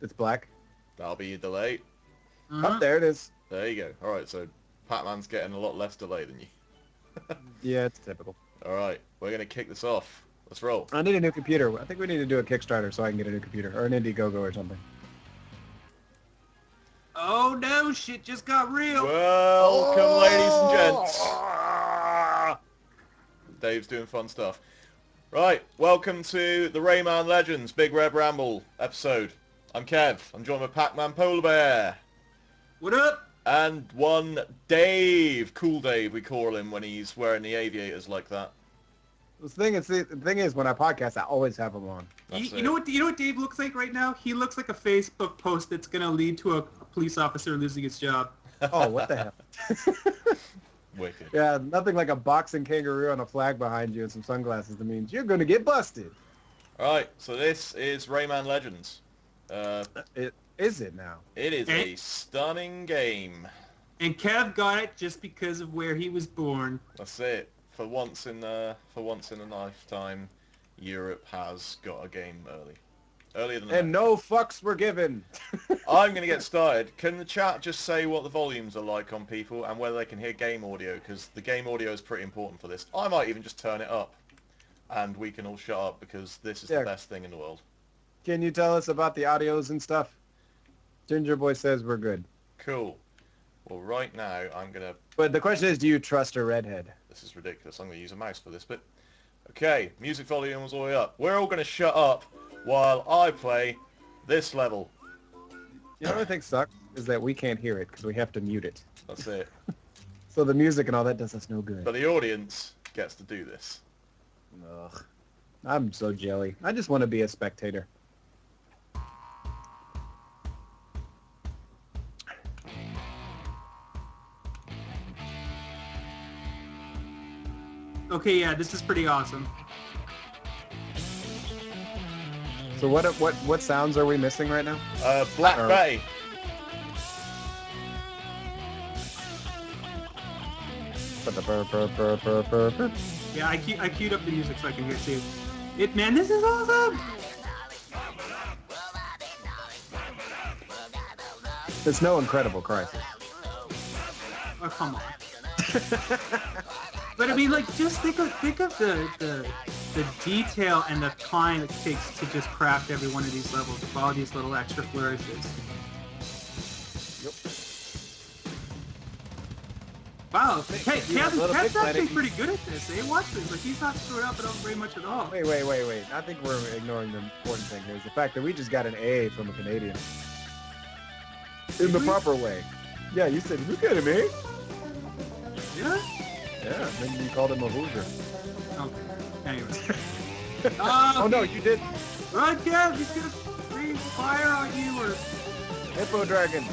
It's black. That'll be your delay. Oh, there it is. There you go. Alright, so Pac-Man's getting a lot less delay than you. Yeah, it's typical. Alright, we're going to kick this off. Let's roll. I need a new computer. I think we need to do a Kickstarter so I can get a new computer. Or an Indiegogo or something. Oh no, shit just got real. Welcome, ladies and gents. Dave's doing fun stuff. Right, welcome to the Rayman Legends Big Red Ramble episode. I'm Kev. I'm joined by PacManPolarBear. What up? And one Dave. Cool Dave, we call him when he's wearing the aviators like that. The thing is, when I podcast, I always have them on. You know what Dave looks like right now? He looks like a Facebook post that's gonna lead to a police officer losing his job. Oh, what the hell? Wicked. Yeah, nothing like a boxing kangaroo on a flag behind you and some sunglasses that means you're going to get busted. Alright, so this is Rayman Legends. Is it now? It is a stunning game. And Kev got it just because of where he was born. That's it. For once in a lifetime, Europe has got a game early. Earlier than And no fucks were given. I'm going to get started. Can the chat just say what the volumes are like on people and whether they can hear game audio? Because the game audio is pretty important for this. I might even just turn it up. And we can all shut up because this is the best thing in the world. Can you tell us about the audios and stuff? Ginger Boy says we're good. Cool. Well, right now, I'm going to... But the question is, do you trust a redhead? This is ridiculous. I'm going to use a mouse for this bit. Okay, music volume is all the way up. We're all going to shut up while I play this level. You know what I think sucks? Is that we can't hear it because we have to mute it. That's it. So the music and all that does us no good. But the audience gets to do this. Ugh. I'm so jelly. I just want to be a spectator. Okay, yeah, this is pretty awesome. So what sounds are we missing right now? Black Bay. Yeah, I queued up the music so I can hear it too. Man, this is awesome! It's no Incredible Crisis. Oh, come on. But I mean, like, just think of the detail and the time it takes to just craft every one of these levels with all these little extra flourishes. Yep. Wow, hey, Kev's actually Planet. pretty good at this, eh? Watch this, like, he's not screwed up very much at all. Wait. I think we're ignoring the important thing here is the fact that we just got an A from a Canadian. In the proper way. Yeah, you said, look at him, eh? Yeah? Yeah, maybe you called him a Hoosier. Okay, anyways. Oh no, you did. Run, Kev, he's gonna breathe fire on you, or Hippo Dragon.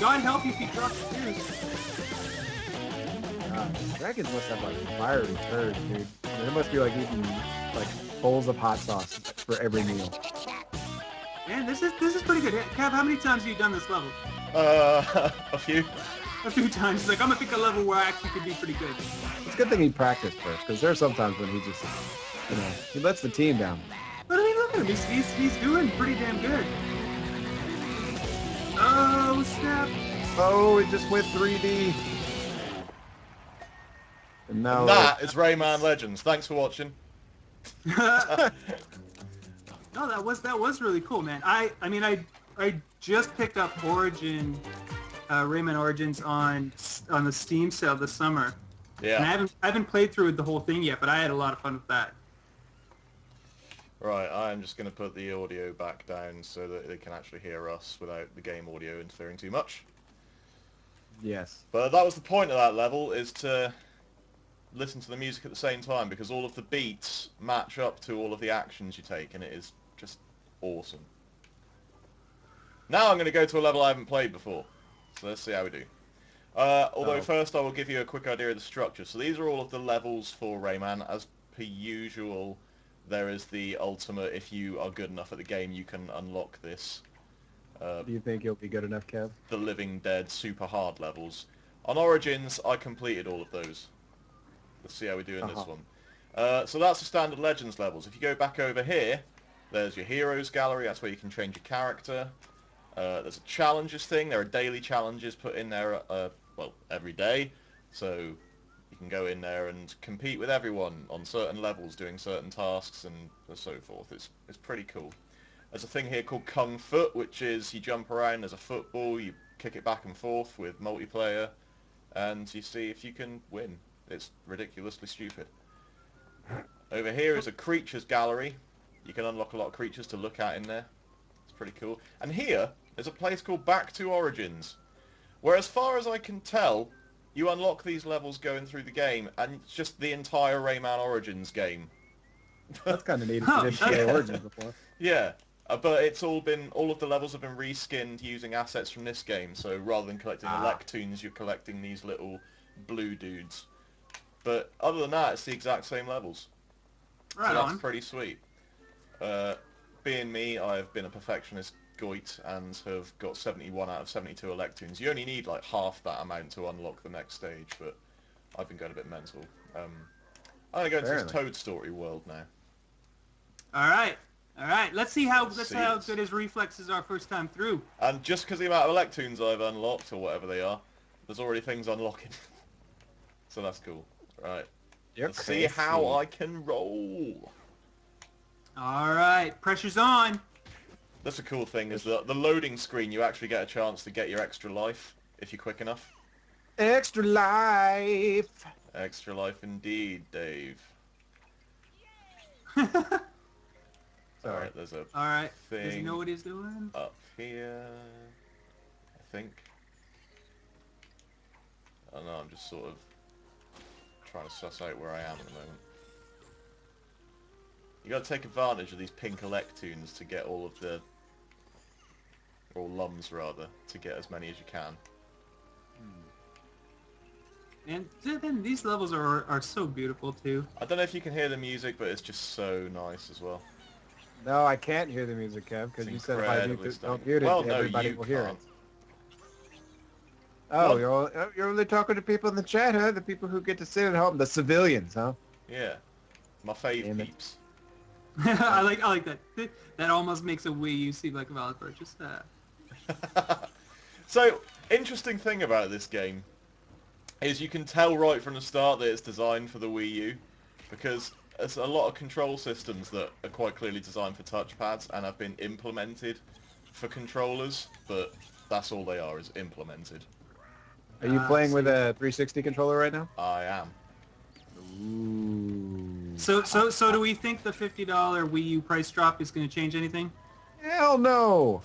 God help you if he drops the juice. Dragons must have like fiery turds, dude. They must be like eating like bowls of hot sauce for every meal. Man, this is pretty good. Kev, how many times have you done this level? A few. A few times. He's like, I'm gonna pick a level where I actually could be pretty good. It's a good thing he practiced first, because there are sometimes when he just, he lets the team down. But I mean, look at him. He's doing pretty damn good. Oh, snap. Oh, it just went 3D. And now... And that is Rayman Legends. Thanks for watching. No, that was really cool, man. I just picked up Rayman Origins on the Steam sale this summer. Yeah. And I haven't played through the whole thing yet, but I had a lot of fun with that. Right, I'm just going to put the audio back down so that they can actually hear us without the game audio interfering too much. Yes. But that was the point of that level, is to listen to the music at the same time, because all of the beats match up to all of the actions you take, and it is just awesome. Now I'm going to go to a level I haven't played before, so let's see how we do. Although first I will give you a quick idea of the structure. So these are all of the levels for Rayman. As per usual, there is the ultimate, if you are good enough at the game, you can unlock this. Do you think you'll be good enough, Kev? The Living Dead super hard levels. On Origins, I completed all of those. Let's see how we do in this one. So that's the standard Legends levels. If you go back over here, there's your Heroes Gallery. That's where you can change your character. There's a challenges thing. There are daily challenges put in there, well, every day. So you can go in there and compete with everyone on certain levels, doing certain tasks and so forth. It's pretty cool. There's a thing here called Kung Foot, which is you jump around as a football, you kick it back and forth with multiplayer, and you see if you can win. It's ridiculously stupid. Over here is a creatures gallery. You can unlock a lot of creatures to look at in there. It's pretty cool. And here is a place called Back to Origins, where as far as I can tell, you unlock these levels going through the game, and it's just the entire Rayman Origins game. That's kind of neat if you didn't play Origins before. Yeah, but it's all of the levels have been reskinned using assets from this game, so rather than collecting Electoons, you're collecting these little blue dudes. But other than that, it's the exact same levels. Right so that's on. pretty sweet. Being me, I've been a perfectionist goit and have got 71 out of 72 Electoons. You only need like half that amount to unlock the next stage, but I've been going a bit mental. I'm going to go into this Toad Story world now. All right. Let's see how good his reflexes are first time through. And just because the amount of Electoons I've unlocked, or whatever they are, there's already things unlocking. So that's cool. Right. Let's see how I can roll. All right. Pressure's on. That's a cool thing, is that the loading screen, you actually get a chance to get your extra life, if you're quick enough. Extra life! Extra life indeed, Dave. Alright, there's a thing. Does he know what he's doing? Up here, I think. I don't know, I'm just sort of trying to suss out where I am at the moment. You gotta take advantage of these pink Electoons to get all of the... or lums, rather, to get as many as you can. And then these levels are so beautiful, too. I don't know if you can hear the music, but it's just so nice as well. No, I can't hear the music, Kev, because you said if I don't mute it, everybody will hear it. Oh, you're only talking to people in the chat, huh? The people who get to sit at home, the civilians, huh? Yeah, my fave peeps. I like that. That almost makes a Wii U seem like a valid purchase. So, interesting thing about this game is you can tell right from the start that it's designed for the Wii U, because there's a lot of control systems that are quite clearly designed for touchpads and have been implemented for controllers, but that's all they are, is implemented. Are you playing with a 360 controller right now? I am. Ooh. So do we think the $50 Wii U price drop is going to change anything? Hell no!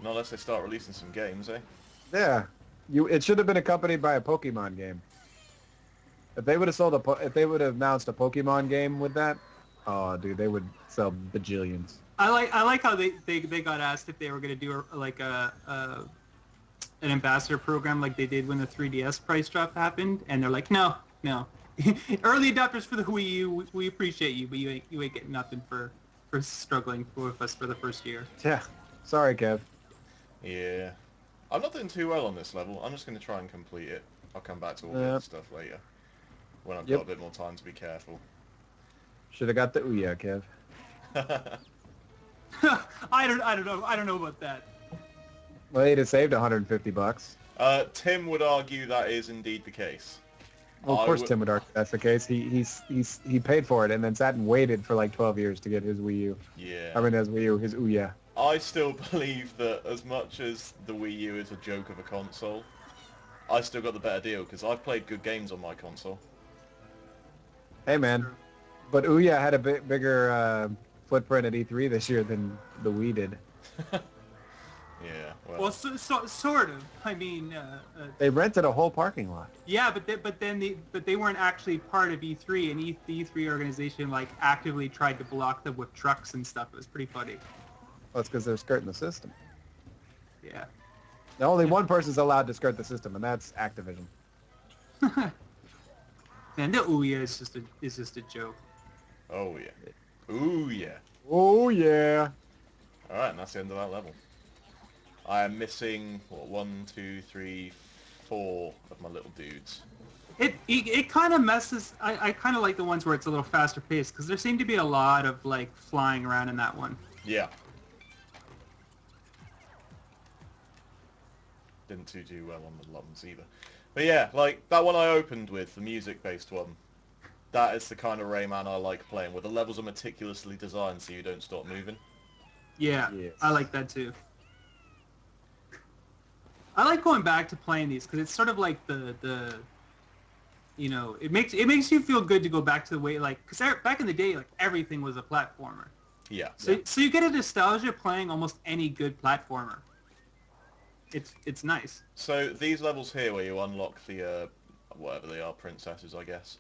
Not unless they start releasing some games, eh? Yeah. It should have been accompanied by a Pokemon game. If they would have if they would have announced a Pokemon game with that, oh dude, they would sell bajillions. I like how they got asked if they were going to do an ambassador program like they did when the 3DS price drop happened, and they're like, no. Early adopters for the Wii U, we appreciate you, but you ain't getting nothing for struggling with us for the first year. Yeah. Sorry, Kev. Yeah. I'm not doing too well on this level. I'm just going to try and complete it. I'll come back to all the other stuff later, when I've got a bit more time to be careful. Should have got the Ouya, Kev. I don't know about that. Well, he'd have saved $150. Tim would argue that is indeed the case. Well, of course Tim would argue that's the case. He paid for it and then sat and waited for like 12 years to get his Wii U. Yeah. I mean, his Wii U, his Ouya. I still believe that as much as the Wii U is a joke of a console, I still got the better deal because I've played good games on my console. Hey man, but Ouya had a bit bigger footprint at E3 this year than the Wii did. Yeah. Well, sort of. I mean, they rented a whole parking lot. Yeah, but they weren't actually part of E3, and the E3 organization like actively tried to block them with trucks and stuff. It was pretty funny. Well, it's because they're skirting the system. Yeah. Only one person's allowed to skirt the system, and that's Activision. And the Ouya is just a joke. Oh yeah. Ooh yeah. Oh yeah. All right, and that's the end of that level. I am missing, what, 1, 2, 3, 4 of my little dudes. It kind of messes... I kind of like the ones where it's a little faster paced, because there seemed to be a lot of, like, flying around in that one. Yeah. didn't do well on the Lums either. But yeah, like that one I opened with, the music-based one, that is the kind of Rayman I like playing, where the levels are meticulously designed so you don't stop moving. Yeah, Yes. I like that too. I like going back to playing these because it's sort of like the you know, it makes you feel good to go back to the way, like, because back in the day, like, everything was a platformer. Yeah. So you get a nostalgia playing almost any good platformer. It's nice. So these levels here where you unlock the whatever they are, princesses, I guess.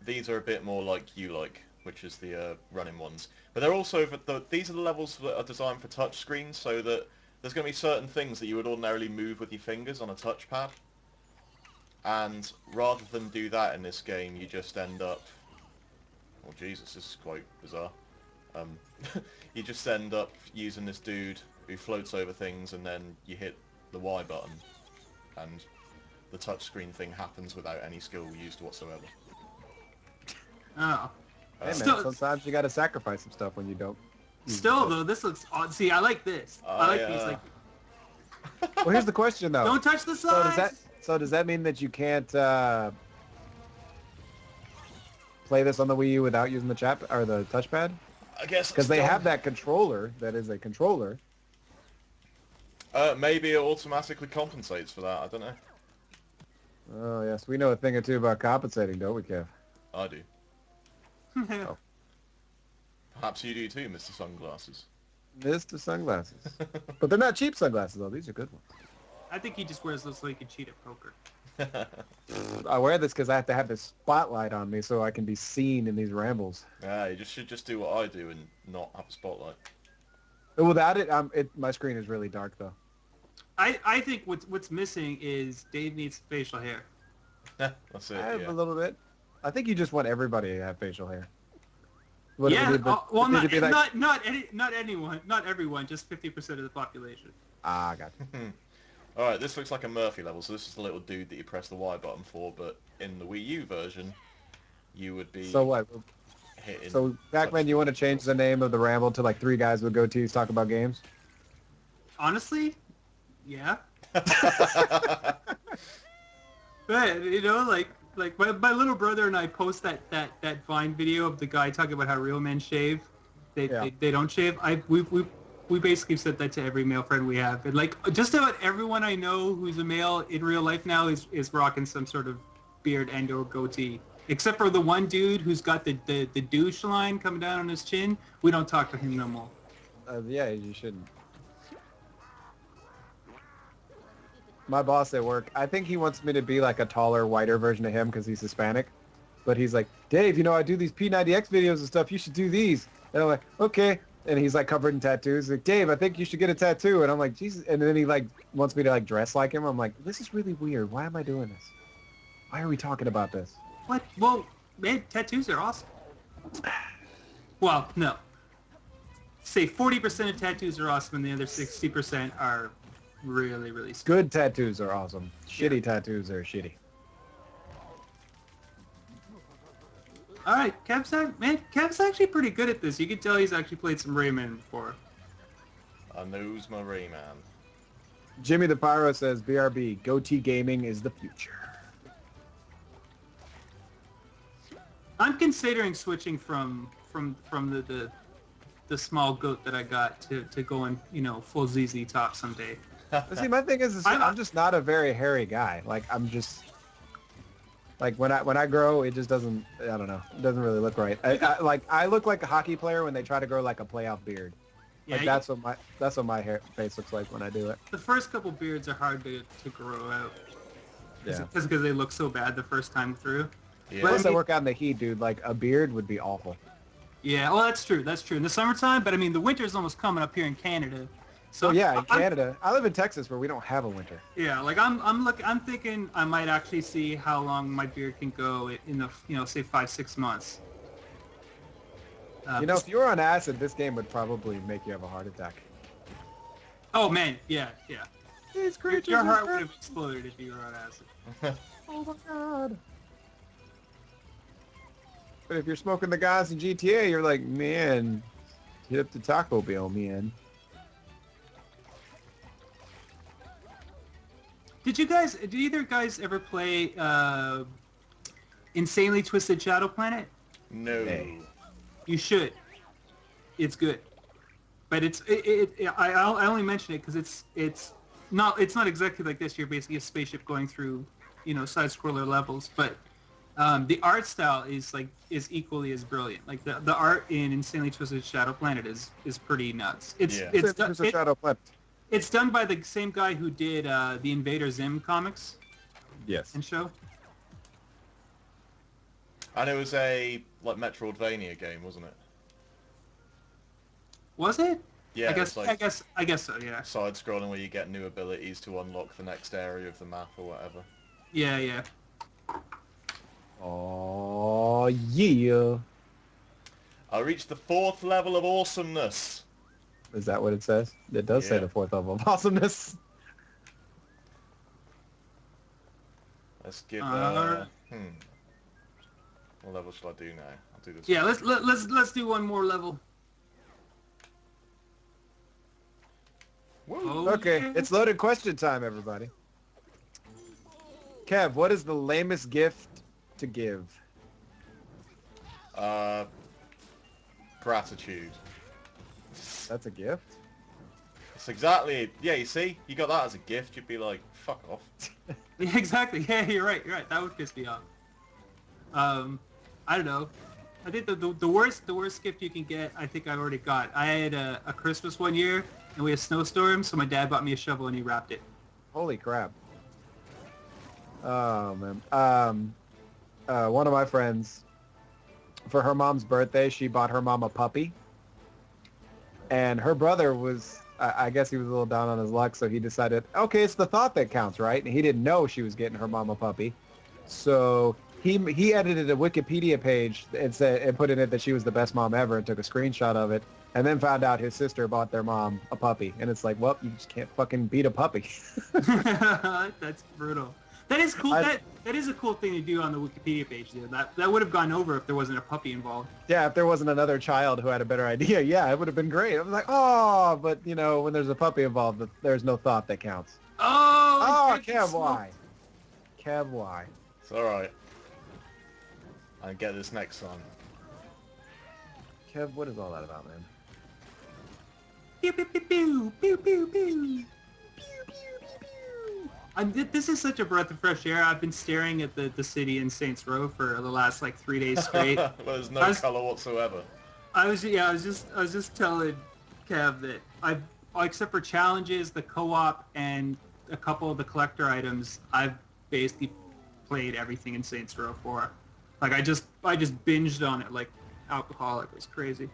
These are a bit more like you like, which is the running ones. But they're also these are the levels that are designed for touch screens, so that there's going to be certain things that you would ordinarily move with your fingers on a touchpad. And rather than do that in this game, you just end up... Oh, Jesus, this is quite bizarre. You just end up using this dude who floats over things, and then you hit the Y button, and the touchscreen thing happens without any skill used whatsoever. Oh. Hey man, Still- sometimes you gotta sacrifice some stuff when you don't. Still, though, this looks odd. See, I like this. I like these, like, Well, here's the question though. don't touch the sides! So does that mean that you can't play this on the Wii U without using the the touchpad? I guess Because they have that controller that is a controller. Maybe it automatically compensates for that. I don't know. Oh yes, we know a thing or two about compensating, don't we, Kev? I do. Oh. Perhaps you do too, Mr. Sunglasses. Mr. Sunglasses. But they're not cheap sunglasses though. These are good ones. I think he just wears those so he can cheat at poker. I wear this because I have to have this spotlight on me so I can be seen in these rambles. Yeah, you should just do what I do and not have a spotlight. Without it, my screen is really dark though. I think what's missing is Dave needs facial hair. That's it. I have Yeah. a little bit. I think you just want everybody to have facial hair. Yeah, well, Would it be like- not anyone, not everyone, just 50% of the population. Ah, I got you. Alright, this looks like a Murphy level, so this is the little dude that you press the Y button for, but in the Wii U version, you would be So what? hitting... So, Pac-Man, you want to change the name of the ramble to like three guys with goatees talk about games? Honestly, yeah. But, you know, like my little brother and I post that Vine video of the guy talking about how real men shave. They don't shave. We basically said that to every male friend we have. And like just about everyone I know who's a male in real life now is rocking some sort of beard and or goatee. Except for the one dude who's got the douche line coming down on his chin. We don't talk to him no more. Yeah, you shouldn't. My boss at work, I think he wants me to be like a taller, whiter version of him because he's Hispanic. But he's like, Dave, you know, I do these P90X videos and stuff. You should do these. And I'm like, okay. And he's like covered in tattoos. He's like, Dave, I think you should get a tattoo. And I'm like, Jesus. And then he like wants me to like dress like him. I'm like, this is really weird. Why am I doing this? Why are we talking about this? What? Well, man, tattoos are awesome. Well, no. Say 40% of tattoos are awesome and the other 60% are really, really stupid. Good tattoos are awesome. Shitty tattoos are shitty. All right, Kev's actually pretty good at this. You can tell he's actually played some Rayman before. I knows my Rayman. Jimmy the Pyro says, BRB, goatee gaming is the future. I'm considering switching from the small goat that I got to going, you know, full ZZ top someday. See, my thing is I'm just not a very hairy guy. Like, I'm just... Like, when I grow, it just doesn't... I don't know. It doesn't really look right. I look like a hockey player when they try to grow, like, a playoff beard. Like, Yeah, that's what my face looks like when I do it. the first couple beards are hard to grow out. Yeah. Because they look so bad the first time through. Yeah. Plus, I work out in the heat, dude. Like, a beard would be awful. Yeah, well, that's true. That's true. In the summertime, but I mean, the winter's almost coming up here in Canada. So Oh, yeah, in I'm- Canada. I live in Texas where we don't have a winter. Yeah, like I'm thinking I might actually see how long my beard can go in the, you know, say 5-6 months. You know, if you were on acid, this game would probably make you have a heart attack. Oh man, yeah. These creatures Your are heart dead. would have exploded if you were on acid. Oh my god. But if you're smoking the guys in GTA, you're like, man, hit up the Taco Bell, man. Did either guys ever play Insanely Twisted Shadow Planet? No. Nay. You should. It's good, but I only mention it because it's not exactly like this. You're basically a spaceship going through, side scroller levels, but the art style is equally as brilliant. Like the art in Insanely Twisted Shadow Planet is pretty nuts. Shadow Planet. It's done by the same guy who did the Invader Zim comics Yes. and show. And it was a Metroidvania game, wasn't it? Was it? Yeah, I guess so. Yeah. Side scrolling where you get new abilities to unlock the next area of the map or whatever. Yeah. Oh yeah. I reached the 4th level of awesomeness. Is that what it says? It does say the 4th level of awesomeness. Let's give. What level should I do now? I'll do this. Yeah, let's do one more level. Woo. Okay, it's loaded question time, everybody. Kev, what is the lamest gift to give? Gratitude. That's a gift? That's exactly it. Yeah, you see? You got that as a gift, you'd be like, fuck off. Yeah, exactly. Yeah, you're right. That would piss me off. I don't know. I think the worst gift you can get, I think I've already got. I had a Christmas one year, and we had a snowstorm, so my dad bought me a shovel and he wrapped it. Holy crap. Oh, man. One of my friends, for her mom's birthday, she bought her mom a puppy. And her brother was, I guess he was a little down on his luck, so he decided, okay, it's the thought that counts, right? And he didn't know she was getting her mom a puppy. So he edited a Wikipedia page and put in it that she was the best mom ever and took a screenshot of it, and then found out his sister bought their mom a puppy. And it's like, well, you just can't fucking beat a puppy. That's brutal. That is cool. That is a cool thing to do on the Wikipedia page, dude. That would have gone over if there wasn't a puppy involved. Yeah, if there wasn't another child who had a better idea, yeah, it would have been great. I was like, oh, but, when there's a puppy involved, there's no thought that counts. Oh, Kev, why? Kev, why? It's alright. I get this next song. Kev, what is all that about, man? Pew, pew, pew, pew, pew, pew, pew. This is such a breath of fresh air. I've been staring at the city in Saints Row for the last 3 days straight. Well, there's no color whatsoever. I was just telling Kev that except for challenges, the co-op, and a couple of the collector items, I've basically played everything in Saints Row 4. I just binged on it like alcoholic. It was crazy.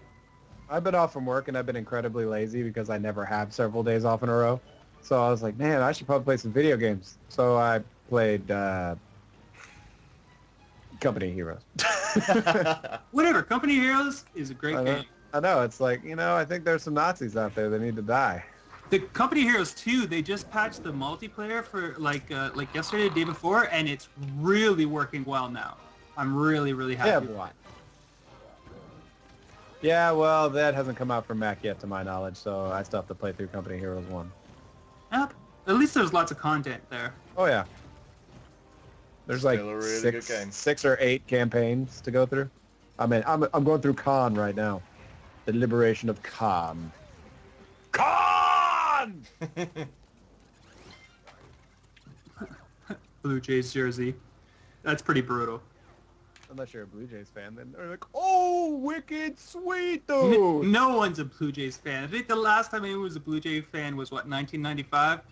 I've been off from work and I've been incredibly lazy because I never have several days off in a row. So I was like, man, I should probably play some video games. So I played Company Heroes. Whatever. Company Heroes is a great game. I know. It's like, I think there's some Nazis out there that need to die. The Company Heroes 2, they just patched the multiplayer for like yesterday, the day before, and it's really working well now. I'm really, really happy. Yeah, boy. Yeah, well, that hasn't come out for Mac yet, to my knowledge, so I still have to play through Company Heroes 1. Yep. At least there's lots of content there. Oh, yeah. There's Still like a really good game. 6 or 8 campaigns to go through. I mean, I'm going through Khan right now. The Liberation of Khan. Khan! Blue Jays jersey. That's pretty brutal. Unless you're a Blue Jays fan, then they're like, oh, wicked sweet, dude. No one's a Blue Jays fan. I think the last time anyone was a Blue Jays fan was, 1995?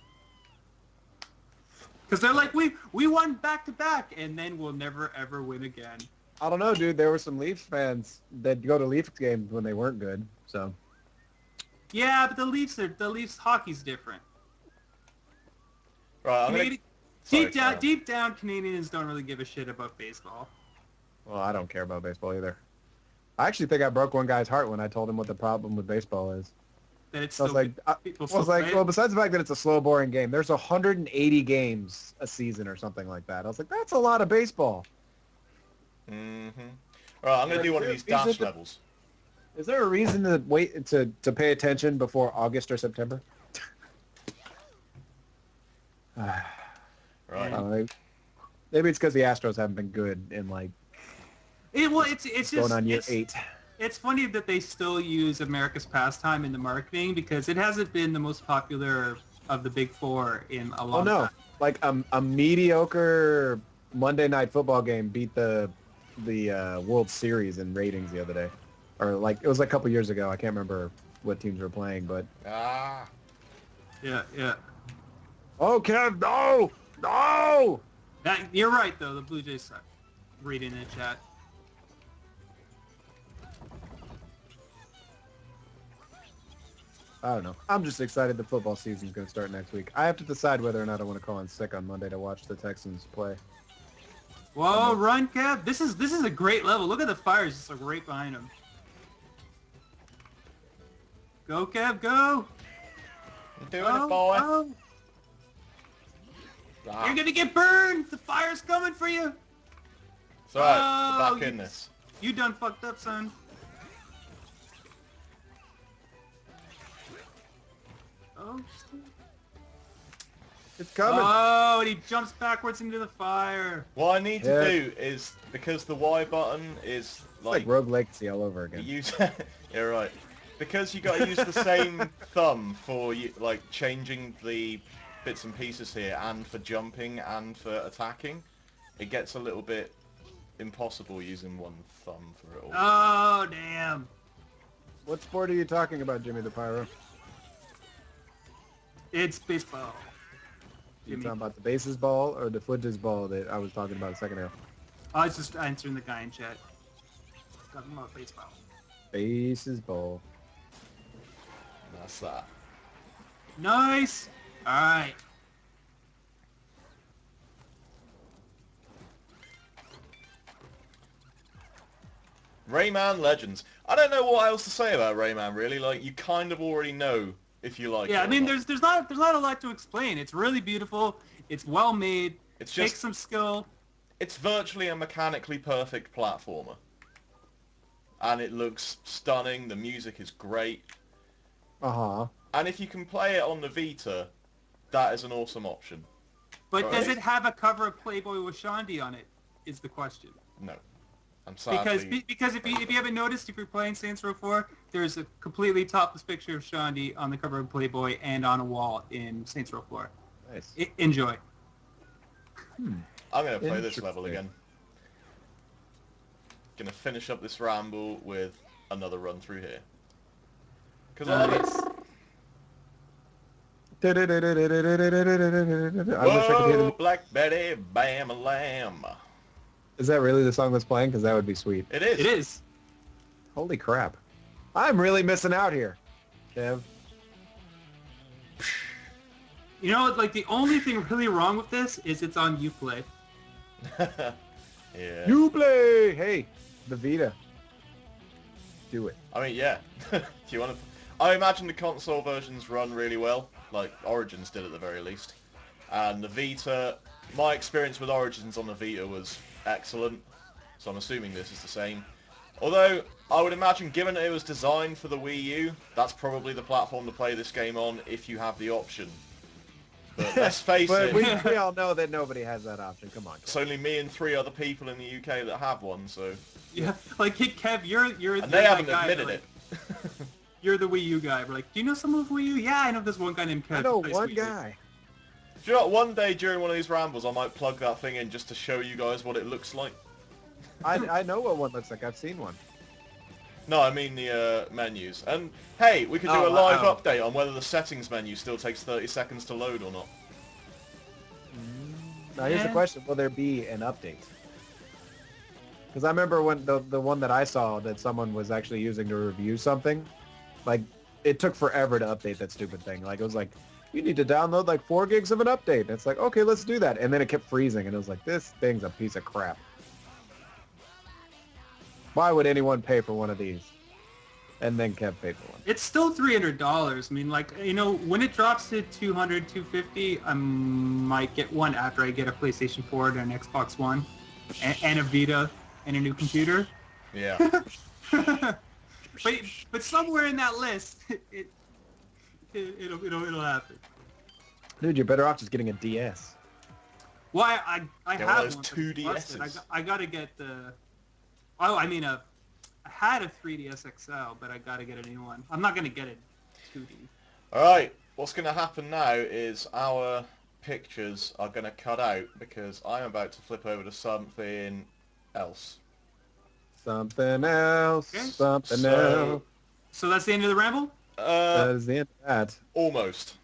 Because they're like, we won back-to-back, and then we'll never, ever win again. I don't know, dude. There were some Leafs fans that go to Leafs games when they weren't good, so. Yeah, but the Leafs hockey's different. Right, Deep down, Canadians don't really give a shit about baseball. Well, I don't care about baseball either. I actually think I broke one guy's heart when I told him what the problem with baseball is. That it's I was like, well, besides the fact that it's a slow, boring game, there's 180 games a season or something like that. I was like, that's a lot of baseball. Mm-hmm. Right, I'm going to do one of these dash levels. Is there a reason to wait to pay attention before August or September? Right. Maybe it's because the Astros haven't been good in like It's going just on year 8. It's funny that they still use America's Pastime in the marketing because it hasn't been the most popular of the big four in a long time. Like a mediocre Monday Night Football game beat the World Series in ratings the other day, or like it was like a couple years ago. I can't remember what teams were playing, but Yeah. oh, Kev, no. You're right though. The Blue Jays suck. Reading in the chat. I don't know. I'm just excited the football season's going to start next week. I have to decide whether or not I want to call in sick on Monday to watch the Texans play. Whoa, run, Kev! This is a great level. Look at the fires just like right behind him. Go, Kev, go! You're doing it, boy. Oh. You're gonna get burned! The fire's coming for you! It's alright, back in this. You done fucked up, son. Oh, it's coming. Oh, and he jumps backwards into the fire. What I need to do is, because the Y button is like Rogue Legacy all over again. Yeah, right. Because you got to use the same thumb for like changing the bits and pieces here, and for jumping and for attacking, it gets a little bit impossible using one thumb for it all. Oh, damn. What sport are you talking about, Jimmy the Pyro? It's baseball. You talking about the bases ball or the footage ball that I was talking about a second ago? I was just answering the guy in chat. Talking about baseball. Bases ball. That's that. Nice. All right. Rayman Legends. I don't know what else to say about Rayman, really. Like, you kind of already know if you like it. Yeah, I mean, there's not a lot to explain. It's really beautiful. It's well made. It takes some skill. It's virtually a mechanically perfect platformer. And it looks stunning. The music is great. Uh-huh. And if you can play it on the Vita, that is an awesome option. But does it have a cover of Playboy with Shaundi on it, is the question. No. I'm sadly... Because if you haven't noticed, if you're playing Saints Row 4, there's a completely topless picture of Shaundi on the cover of Playboy and on a wall in Saints Row 4. Nice. Enjoy. I'm going to play this level again. Going to finish up this ramble with another run through here. Because Whoa, Black Betty, bam a lamb. Is that really the song that's playing? Because that would be sweet. It is. It is. Holy crap. I'm really missing out here, Kev. You know, like, the only thing really wrong with this is it's on Uplay. Yeah. Uplay! Hey, the Vita. Do it. I mean, yeah. Do you want to... I imagine the console versions run really well, like Origins did at the very least. And the Vita... My experience with Origins on the Vita was excellent, so I'm assuming this is the same. Although, I would imagine, given that it was designed for the Wii U, that's probably the platform to play this game on if you have the option. But let's face it... we all know that nobody has that option. Come on. It's only me and 3 other people in the UK that have one, so... Yeah, like, hey, Kev, you're and they haven't admitted it. You're the Wii U guy. We're like, do you know someone with Wii U? Yeah, I know this one guy named Kev. I know one guy. Do you know what? One day during one of these rambles, I might plug that thing in just to show you guys what it looks like. I know what one looks like. I've seen one. No, I mean the menus. And hey, we could do a live update on whether the settings menu still takes 30 seconds to load or not. Now here's the question: will there be an update? Because I remember when the one that I saw that someone was actually using to review something, like it took forever to update that stupid thing. Like it was like, you need to download like 4 gigs of an update. And it's like, okay, let's do that. And then it kept freezing, and it was like, this thing's a piece of crap. Why would anyone pay for one of these? And then Kev paid for one. It's still $300. I mean, like, you know, when it drops to $200, $250, I might get one after I get a PlayStation 4 and an Xbox One, and a Vita, and a new computer. Yeah. but somewhere in that list, it'll happen. Dude, you're better off just getting a DS. Well, I Get have one of those one. 2DSs. I gotta get the. Oh, I mean, I had a 3DS XL, but I gotta get a new one. I'm not gonna get it 2D. Alright, what's going to happen now is our pictures are going to cut out because I'm about to flip over to something else. Something else. Okay. Something else. So that's the end of the ramble? That is the end of that. Almost.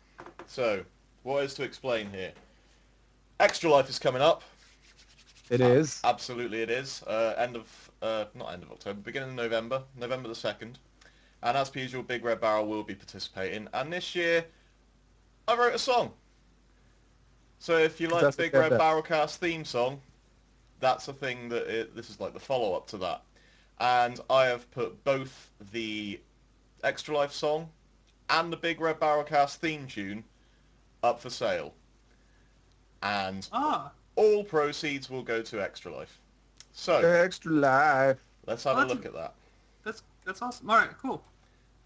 So, what is to explain here? Extra Life is coming up. It is. Absolutely it is. Not end of October, beginning of November, November the 2nd. And as per usual, Big Red Barrel will be participating. And this year, I wrote a song. So if you like the Big Red Barrelcast theme song, that's a thing that this is like the follow-up to that. And I have put both the Extra Life song and the Big Red Barrelcast theme tune up for sale. And all proceeds will go to Extra Life. So, Extra Life. Let's have a look at that. That's awesome. All right, cool.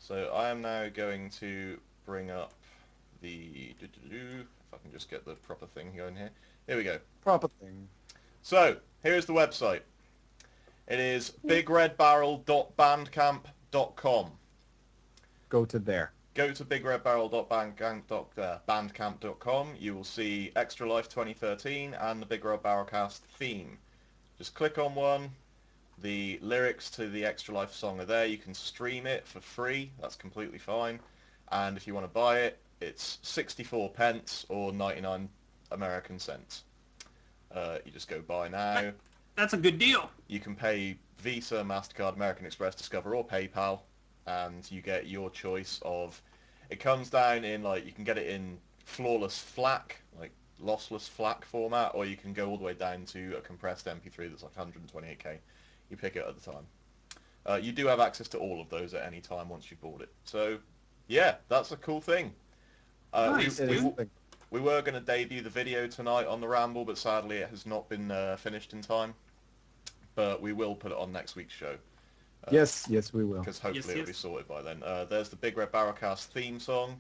So I am now going to bring up the... If I can just get the proper thing going here. Here we go. Proper thing. So, here's the website. It is BigRedBarel.bandcamp.com. Go to there. Go to BigRedBarel.bandcamp.com. You will see Extra Life 2013 and the Big Red Barrelcast theme. Just click on one. The lyrics to the Extra Life song are there. You can stream it for free. That's completely fine. And if you want to buy it, it's 64 pence or 99 American cents. You just go buy now. That's a good deal. You can pay Visa, MasterCard, American Express, Discover, or PayPal, and you get your choice of... It comes down in, like, you can get it in flawless FLAC, like lossless FLAC format, or you can go all the way down to a compressed MP3 that's like 128k. You pick it at the time. You do have access to all of those at any time once you've bought it. So, yeah, that's a cool thing. Nice, we were going to debut the video tonight on the Ramble, but sadly it has not been finished in time. But we will put it on next week's show. Yes, we will. Because hopefully it'll be sorted by then. There's the Big Red Barrelcast theme song.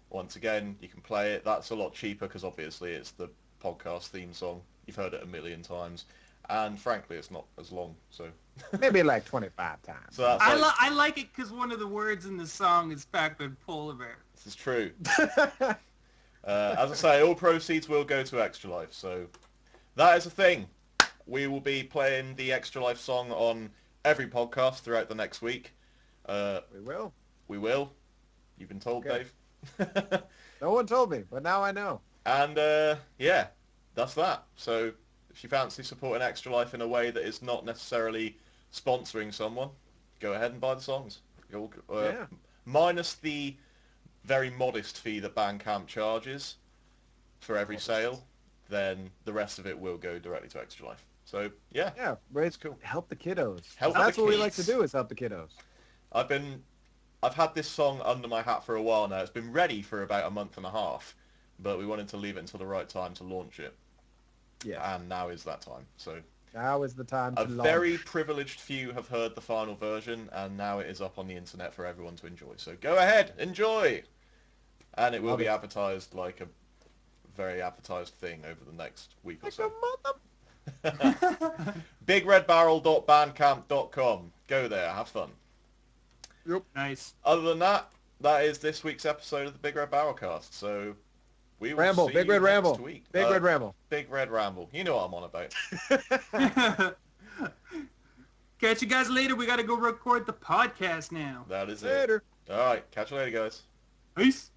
Once again, you can play it. That's a lot cheaper because obviously it's the podcast theme song. You've heard it a million times. And frankly, it's not as long, so... Maybe like 25 times. So that's I like it because one of the words in the song is PacManPolarBear. This is true. As I say, all proceeds will go to Extra Life, so that is a thing. We will be playing the Extra Life song on every podcast throughout the next week. We will. We will. You've been told, Okay. Dave. No one told me, but now I know. And, yeah, that's that. So... If you fancy supporting Extra Life in a way that is not necessarily sponsoring someone, go ahead and buy the songs. Yeah. Minus the very modest fee that Bandcamp charges for every sale, then the rest of it will go directly to Extra Life. So, yeah. Yeah, but it's cool. Help the kiddos. That's what we like to do is help the kiddos. I've had this song under my hat for a while now. It's been ready for about a month and a half, but we wanted to leave it until the right time to launch it. Yeah. And now is that time. So now is the time to launch. A very privileged few have heard the final version, and now it is up on the internet for everyone to enjoy. So go ahead, enjoy! And it will be advertised like a very advertised thing over the next week or so. BigRedBarel.bandcamp.com. Go there, have fun. Yep. Nice. Other than that, that is this week's episode of the Big Red Barrelcast. So... We will Ramble, see Big you Red next Ramble. Week. Big Red Ramble. Big Red Ramble. You know what I'm on about. Catch you guys later. We got to go record the podcast now. That is Later. it. All right. Catch you later, guys. Peace.